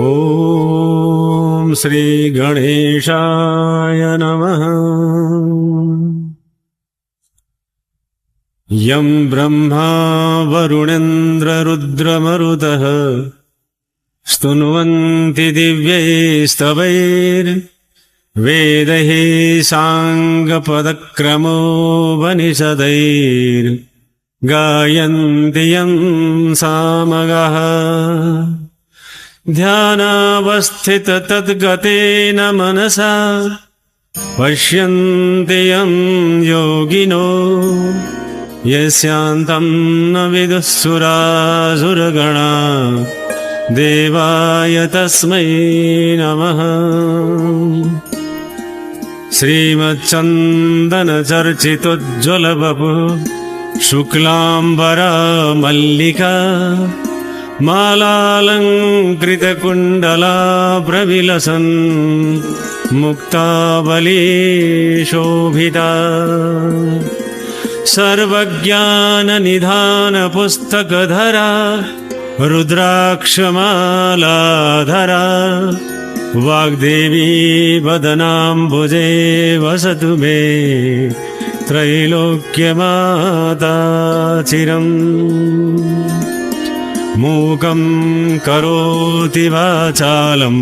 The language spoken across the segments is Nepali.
ॐ श्री गणेशाय नमः। यं ब्रह्मा वरुणेन्द्ररुद्रमरुतः स्तुन्वन्ति दिव्यैस्तवैर्वेदैः साङ्गपदक्रमोपनिषदैर्गायन्ति यं सामगाः। ध्यानावस्थिततद्गतेन मनसा पश्यन्ति यं योगिनो यस्यान्तं न विदुः सुरासुरगणा देवाय तस्मै नमः। श्रीमच्चन्दनचर्चितोज्ज्वलवपुः शुक्लाम्बरा मल्लिका मालालङ्कृतकुण्डला प्रविलसन् मुक्तावली शोभिता। सर्वज्ञाननिधानपुस्तकधरा रुद्राक्षमालाधरा वाग्देवी वदनाम्बुजे वसतु मे त्रैलोक्यमाता चिरम्। मूकं करोति वाचालं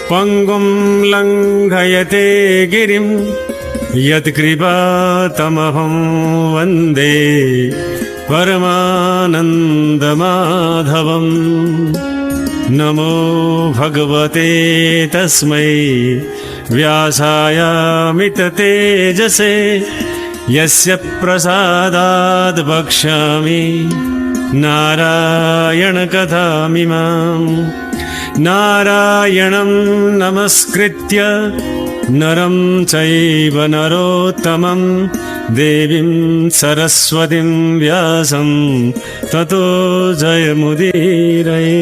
पङ्गुं लङ्घयते गिरिं यत्कृपातमहं वन्दे परमानन्दमाधवम्। नमो भगवते तस्मै व्यासायामिततेजसे यस्य प्रसादाद् वक्ष्यामि नारायणकथामिमाम्। नारायणं नमस्कृत्य नरं चैव नरोत्तमं देवीं सरस्वतीं व्यासं ततो जयमुदीरये।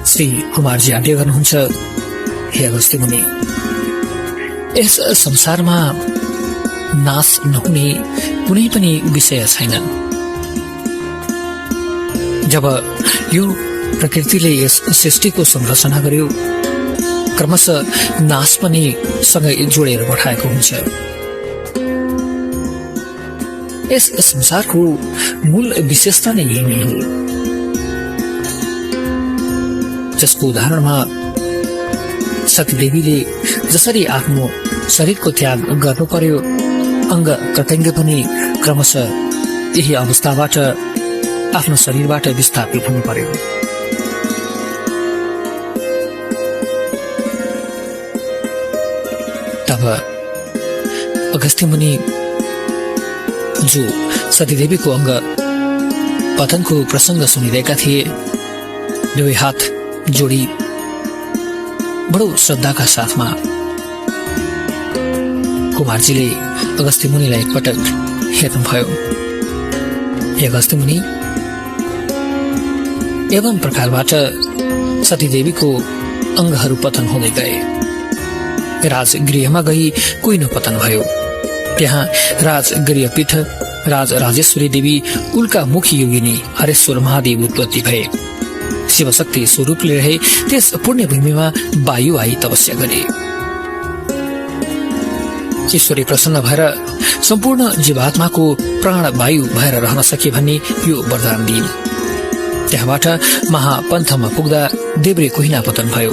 श्री कुमारजी आज्ञा गर्नुहुन्छ, हे अगस्त्य मुनि, यस संसारमा नाश नहुने कुनै पनि विषय छैन। जब यो प्रकृतिले यस सृष्टिको संरचना गर्यो, क्रमशः नाश पनि सँगै जोडेर पठाएको हुन्छ। यस संसारको मूल विशेषता नै यही नै हो, जसको उदाहरणमा सतीदेवीले जसरी आफ्नो शरीरको त्याग गर्नु पर्यो, अङ्ग प्रत्यङ्ग पनि क्रमशः यही अवस्थाबाट आफ्नो शरीरबाट विस्थापित हुनु पर्यो। तब अगस्त्य मुनि जो सतीदेवीको अङ्ग पतनको प्रसङ्ग सुनिरहेका थिए, दुवै हात जोडी बडो श्रद्धाका साथमा कुमारजीले अगस्त्य मुनिलाई एकपटक हेर्नुभयो। हे अगस्त्य मुनि, एवं प्रकारबाट सतीदेवीको अङ्गहरू पतन हुँदै गए। राजगृहमा गई कुइनो पतन भयो। त्यहाँ राजगृहपीठ राजेश्वरी देवी उल्का मुखी योगिनी हरेश्वर महादेव उत्पत्ति भए। शिवशक्ति स्वरूपले रहे त्यस पुण्यभूमिमा वायु आई तपस्या गरे। ईश्वरी प्रसन्न भएर सम्पूर्ण जीवात्माको प्राण वायु भएर रहन सके भन्ने यो वरदान दिइन्। त्यहाँबाट महापन्थमा पुग्दा देब्रे कोहिना पतन भयो।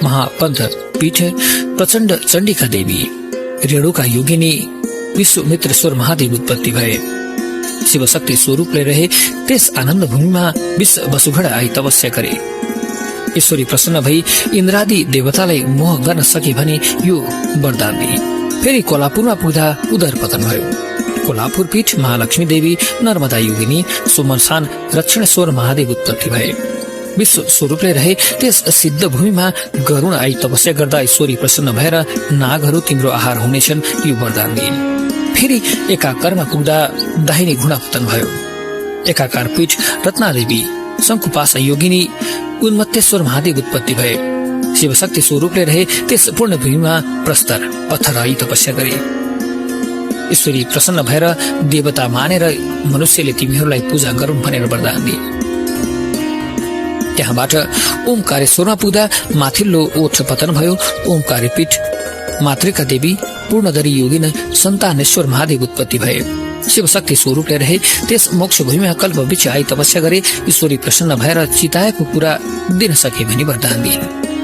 महापन्थ पीठ प्रचण्ड चण्डिका देवी रेणुका योगिनी विश्वमित्रेश्वर महादेव उत्पत्ति भए। शिवशक्ति स्वरूपले रहे त्यस आनन्द भूमिमा विश्व वसुघड़ा आई तपस्या गरे। ईश्वरी प्रसन्न भई इन्द्रादि देवतालाई मोह गर्न सके भने यो वरदान दिए। फेरि कोल्हापुरमा पुग्दा उदर पतन भयो। कोल्हापुर पीठ महालक्ष्मी देवी नर्मदा योगिनी सुमनसान दक्षिणेश्वर महादेव उत्पत्ति भए। विश्व स्वरूपले रहे त्यस सिद्ध भूमिमा गरुण आई तपस्या गर्दा ईश्वरी प्रसन्न भएर नागहरू तिम्रो आहार हुनेछन् यो वरदान दिइन्। फेरि एकाकारमा पुग्दा दाहिने घुँडा पतन भयो। एकाकार पीठ रत्नादेवी शङ्कुपासा योगिनी उन्मत्तेश्वर महादेव उत्पत्ति भए। शिवशक्ति स्वरूपले रहे त्यस पूर्ण भूमिमा प्रस्तर पत्थर आई तपस्या गरे। ईश्वरी प्रसन्न भएर देवता मानेर मनुष्यले तिमीहरूलाई पूजा गरून् भनेर वरदान दिए। त्यहाँबाट ओमकारेश्वरमा पुग्दा माथिल्लो ओठ पतन भयो। ओमकारेपीठ मातृका देवी पूर्णधरी योगिन सन्तानेश्वर महादेव उत्पत्ति भए। शिवशक्ति स्वरूपले रहे त्यस मोक्ष भूमिमा कल्प वृक्ष आई तपस्या गरे। ईश्वरी प्रसन्न भएर चिताएको कुरा दिन सके भनी वरदान दिए।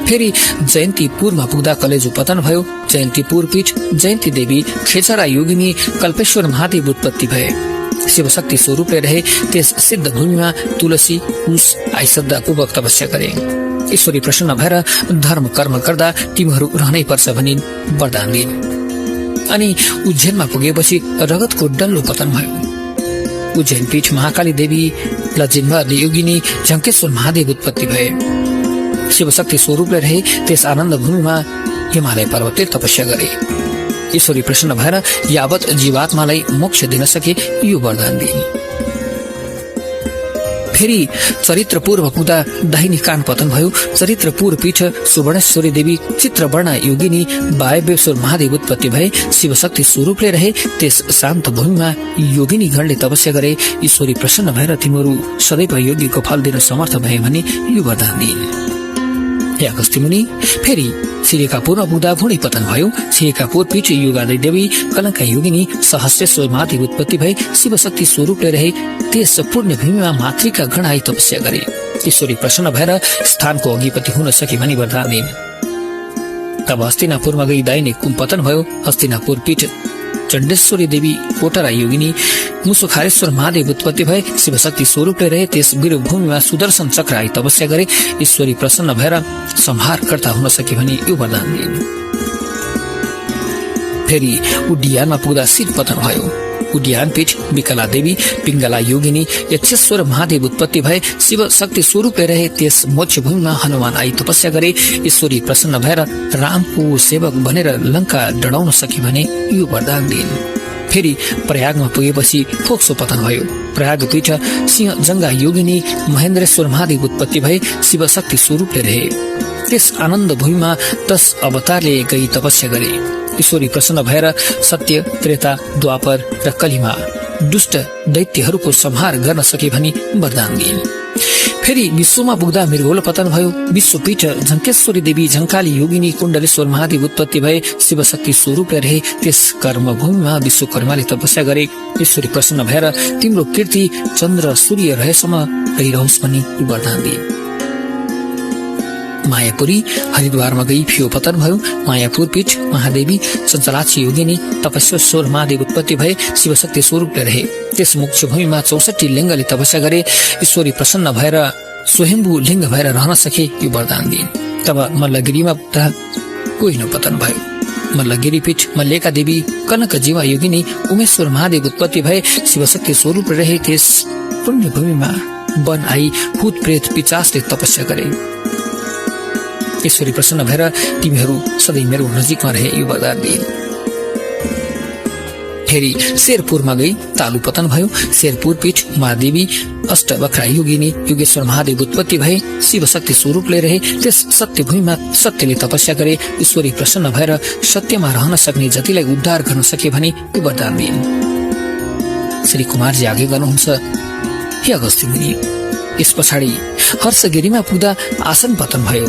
फेरि जयन्तीपुरमा पुग्दा कलेजो पतन भयो। जयन्तीपुर पीठ जयन्ती देवी खेचरा योगिनी कल्पेश्वर महादेव उत्पत्ति भए। शिवशक्ति स्वरूपले रहे त्यस सिद्ध भूमिमा तुलसी कुश आई श्रद्धापूर्वक तपस्या गरे। ईश्वरी प्रसन्न भएर धर्म कर्म गर्दा तिमीहरू रहनै पर्छ भनी वरदान दिए। अनि उज्जैनमा पुगेपछि रगतको डल्लो पतन भयो। उज्जैन पीठ महाकाली देवी लजिन्वर योगिनी झङ्केश्वर महादेव उत्पत्ति भए। शिवशक्ति स्वरूपले रहे त्यस आनन्द भूमिमा हिमालय पर्वतले तपस्या गरे। ईश्वरी प्रसन्न भएर यावत जीवात्मालाई मोक्ष दिन सके यो वरदान दिए। फेरि चरित्रपूर्व पुग्दा दाहिनी कान पतन भयो। चरित्रपुर पीठ सुवर्णेश्वरी देवी चित्रवर्णा योगिनी वायव्येश्वर महादेव उत्पत्ति भए। शिवशक्ति स्वरूपले रहे त्यस शान्त भूमिमा योगिनी गणले तपस्या गरे। ईश्वरी प्रसन्न भएर तिमीहरू सदैव योगीको फल दिन समर्थ भए भने यो वरदान दिए। हे अगस्त्य मुनि, फेरि सिरिकापुरमा पुग्दा भुँडी पतन भयो। सिरिकापुर पीठ युगादय देवी कलंका योगिनी सहस्रेश्वर महादेव उत्पत्ति भए। शिवशक्ति स्वरूपले रहे त्यस पुण्य भूमिमा मातृका गण आई तपस्या गरे। ईश्वरी प्रसन्न भएर स्थानको अधिपति हुन सके भनी वरदान दिए। तब हस्तिनापुरमा गई दाहिने कुम पतन भयो। हस्तिनापुर पीठ चण्डेश्वरी देवी कोटरा योगिनी मुसुखारेश्वर महादेव उत्पत्ति भए। शिवशक्ति स्वरूपले रहे त्यस वीरभूमिमा सुदर्शन चक्र आई तपस्या गरे। ईश्वरी प्रसन्न भएर संहारकर्ता हुन सके भनी यो वरदान दिए। फेरि उड्डियानमा पुग्दा शिर पतन भयो। उड्डियान पीठ विकला देवी पिङ्गला योगिनी यक्षेश्वर महादेव उत्पत्ति भए। शिव शक्ति स्वरूपले रहे त्यस मोक्ष भूमिमा हनुमान आई तपस्या गरे। ईश्वरी प्रसन्न भएर रामको सेवक बनेर लंका डढाउन सके भने यो वरदान दिइन्। फेरि प्रयागमा पुगेपछि फोक्सो पतन भयो। प्रयाग पीठ सिंह जंगा योगिनी महेन्द्रेश्वर महादेव उत्पत्ति भए। शिव शक्ति स्वरूपले रहे त्यस आनन्द भूमिमा 10 अवतारले गई तपस्या गरे। ईश्वरी प्रसन्न भएर सत्य त्रेता द्वापर र कलिमा दुष्ट दैत्यहरूको संहार गर्न सके भनी वरदान दिए। फेरि विश्वमा पुग्दा मृगोल पतन भयो। विश्वपीठ झङ्केश्वरी देवी झङ्काली योगिनी कुण्डलेश्वर महादेव उत्पत्ति भए। शिवशक्ति स्वरूपले रहे त्यस कर्मभूमिमा विश्वकर्माले तपस्या गरे। ईश्वरी प्रसन्न भएर तिम्रो कीर्ति चन्द्र सूर्य रहेसम्म रहिरहोस् भनी वरदान दिए। मायापुरी हरिद्वारमा गई फियो पतन भयो। मायापुर पीठ महादेवी चञ्चलाक्षी योगिनी तपस्वेश्वर महादेव उत्पत्ति भए। शिवशक्ति स्वरूपले रहे त्यस मोक्ष भूमिमा 64 लिङ्गले तपस्या गरे। ईश्वरी प्रसन्न भएर स्वयम्भू लिङ्ग भएर रहन सके यो वरदान दिए। तब मल्लगिरीमा पुग्दा कोहिनो पतन भयो। मल्लगिरी पीठ मल्लिका देवी कनक जीवा योगिनी उमेश्वर महादेव उत्पत्ति भए। शिवशक्ति स्वरूपले रहे त्यस पुण्य भूमिमा वन आई भूत प्रेत पिचासले तपस्या गरे। ईश्वरी प्रसन्न भएर तिमीहरू सधैँ मेरो नजिकमा रहे यो वरदान दिए। फेरि शेरपुरमा गई तालु पतन भयो। शेरपुर पीठ महादेवी अष्टवक्रा योगिनी योगेश्वर महादेव उत्पत्ति भए। शिवशक्ति स्वरूपले रहे त्यस सत्य भूमिमा सत्यले तपस्या गरे। ईश्वरी प्रसन्न भएर सत्यमा रहन सक्ने जतिलाई उद्धार गर्न सके भने यो वरदान दिए। श्री कुमारजी आगे गर्नुहुन्छ, हे अगस्त्य मुनि, यस पछाडि हर्षगिरीमा पुग्दा आसन पतन भयो।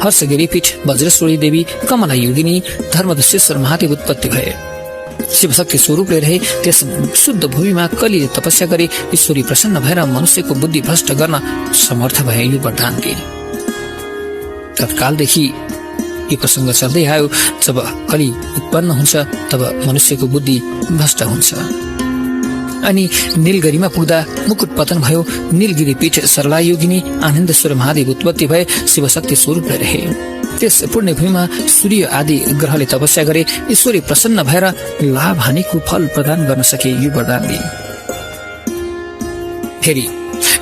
हर्षगिरी पीठ वज्रेश्वरी देवी कमला योगिनी धर्मदुश्वेश्वर महादेव उत्पत्ति भए। शिवशक्ति स्वरूपले रहे त्यस शुद्ध भूमिमा कलिले तपस्या गरे। ईश्वरी प्रसन्न भएर मनुष्यको बुद्धि भ्रष्ट गर्न समर्थ भए यो वरदान दिए। तत्कालदेखि यो प्रसङ्ग चल्दै आयो। जब कलि उत्पन्न हुन्छ तब मनुष्यको बुद्धि भ्रष्ट हुन्छ। अनि नीलगिरीमा पुग्दा मुकुट पतन भयो। नीलगिरी पीठ सरला योगिनी आनन्देश्वर महादेव उत्पत्ति भए। शिवशक्ति स्वरूपले रहे त्यस पुण्य भूमिमा सूर्य आदि ग्रहले तपस्या गरे। ईश्वरी प्रसन्न भएर लाभ हानिको फल प्रदान गर्न सके यो वरदान दिए। फेरि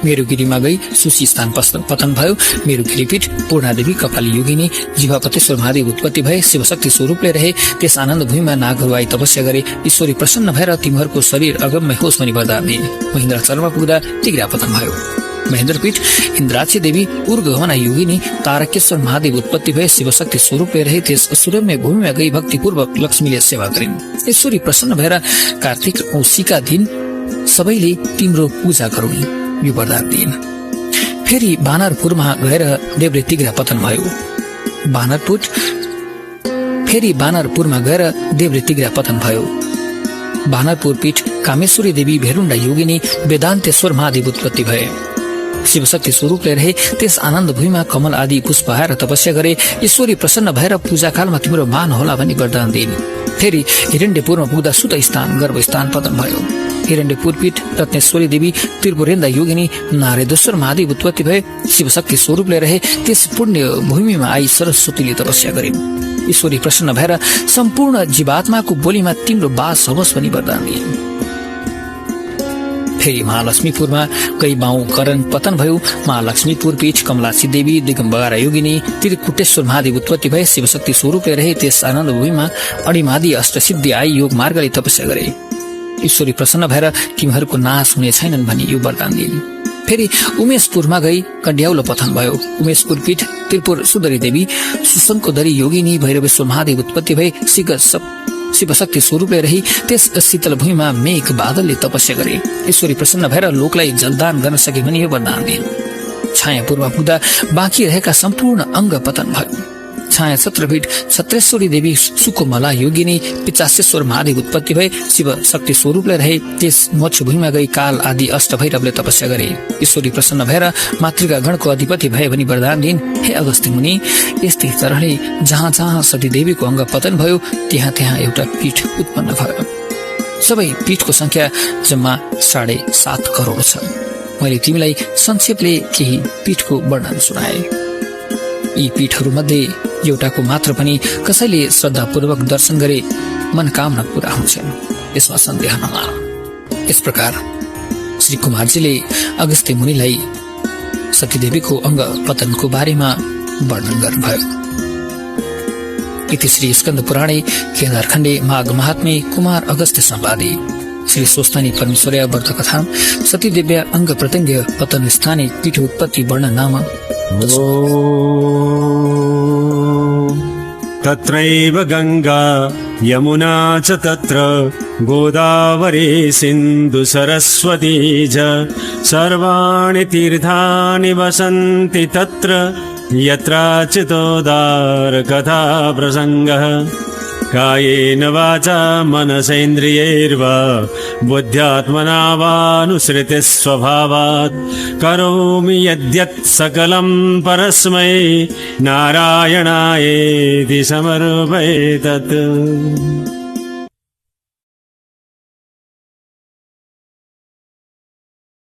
मेरुगिरीमा गई सुशी स्थान पतन भयो। मेरुगिरी पीठ पूर्णादेवी कपाली योगिनी जीवापतेश्वर महादेव उत्पत्ति भए। शिवशक्ति स्वरूपले रहे त्यस आनन्द भूमिमा नागहरू आई तपस्या गरे। ईश्वरी प्रसन्न भएर तिमीहरूको शरीर अगम्य होस् भनी वरदान दिए। महेन्द्राचलमा पुग्दा तिग्रा पतन भयो। महेन्द्रपीठ इन्द्राक्षी देवी उर्गमना योगिनी तारकेश्वर महादेव उत्पत्ति भए। शिवशक्ति स्वरूपले रहे त्यस सुरम्य भूमिमा गई भक्तिपूर्वक लक्ष्मीले सेवा गरिन्। ईश्वरी प्रसन्न भएर कार्तिक औँसीका दिन सबैले तिम्रो पूजा गरून् यो वरदान दिइन्। फेरि बानरपुरमा गएर देब्रे तिग्रा पतन भयो। बानरपुरमा गएर देब्रे तिग्रा पतन भयो। बानरपुर पीठ कामेश्वरी देवी भेरुण्डा योगिनी वेदान्तेश्वर महादेव उत्पत्ति भए। शिवशक्ति स्वरूपले रहे त्यस आनन्द भूमिमा कमल आदि पुष्प हाएर तपस्या गरे। ईश्वरी प्रसन्न भएर पूजाकालमा तिम्रो मान होला भनी वरदान दिइन्। फेरि हिरण्यपुरमा पुग्दा सुत स्थान गर्भस्थान पतन भयो। हिरण्यपुर पीठ रत्नेश्वरी देवी त्रिपुरेन्दा योगिनी नारेश्वर महादेव उत्पत्ति भए। शिवशक्ति स्वरूपले रहे त्यस पुण्य भूमिमा आई सरस्वतीले तपस्या गरिन्। ईश्वरी प्रसन्न भएर सम्पूर्ण जीवात्माको बोलीमा तिम्रो बास होस् भनी वरदान दिइन्। फेरि महालक्ष्मीपुरमा गई बाउ करण पतन भयो। महालक्ष्मीपुर पीठ कमलासी देवी दिगम्बरा योगिनी त्रिकुटेश्वर महादेव उत्पत्ति भए। शिवशक्ति स्वरूपले रहे त्यस आनन्द भूमिमा अणिमादि अष्टसिद्धि आई योग मार्गले तपस्या गरे। ईश्वरी प्रसन्न भएर तिमीहरूको नाश हुने छैनन् भनी यो वरदान दिइन्। फेरि उमेशपुरमा गई कन्ड्याउलो पतन भयो। उमेशपुर पीठ त्रिपुर सुन्दरी देवी सुशङ्कोदरी योगिनी भैरवेश्वर महादेव उत्पत्ति भए। शिवशक्ति स्वरूपले रही त्यस शीतल भूमिमा मेघ बादलले तपस्या गरे। ईश्वरी प्रसन्न भएर लोकलाई जलदान गर्न सके भनी यो वरदान दिइन्। छायापुरमा पुग्दा बाँकी रहेका सम्पूर्ण अङ्ग पतन भयो। छाया छत्रपीठ छत्रेश्वरी देवी सुकोमला योगिनी पिचासेश्वर महादेव उत्पत्ति भए। शिव शक्ति स्वरूपले रहे त्यस मोक्ष भूमिमा गई काल आदि अष्ट भैरवले तपस्या गरे। ईश्वरी प्रसन्न भएर मातृका गणको अधिपति भए भनी वरदान दिइन्। हे अगस्त्य मुनि, यस्तै तरहले जहाँ जहाँ सती देवीको अङ्ग पतन भयो त्यहाँ त्यहाँ एउटा पीठ उत्पन्न भयो। सबै पीठको संख्या जम्मा 7.5 करोड छ। मैले तिमीलाई संक्षेपले केही पीठको वर्णन सुनाए। यी पीठहरू मध्ये एउटाको मात्र पनि कसैले श्रद्धापूर्वक दर्शन गरे मनकामना पूरा हुन्छन्, यसमा सन्देह नमान। यस प्रकार श्री कुमारजीले अगस्त्य मुनिलाई सतीदेवीको अङ्ग पतनको बारेमा वर्णन गर्नुभयो। इति श्री स्कन्द पुराणे केदारखण्डे माघ महात्म्ये कुमार अगस्त्य संवादे श्री स्वस्तानी परमेश्वर्या व्रत कथा सतीदेव्या अङ्ग प्रत्यङ्ग पतन स्थाने पीठ उत्पत्ति वर्णन नाम। तत्रैव गंगा यमुना च तत्र गोदावरी सिन्धु सरस्वती च सर्वाणि तीर्थानि वसन्ति तत्र यत्राचितोदार कथा प्रसङ्गः। कायेन वाचा मनसेन्द्रियैर्वा बुद्ध्यात्मना वानुसृतिः स्वभावात् करोमि यद्यत् सकलं परस्मै नारायणायेति समर्पये तत्।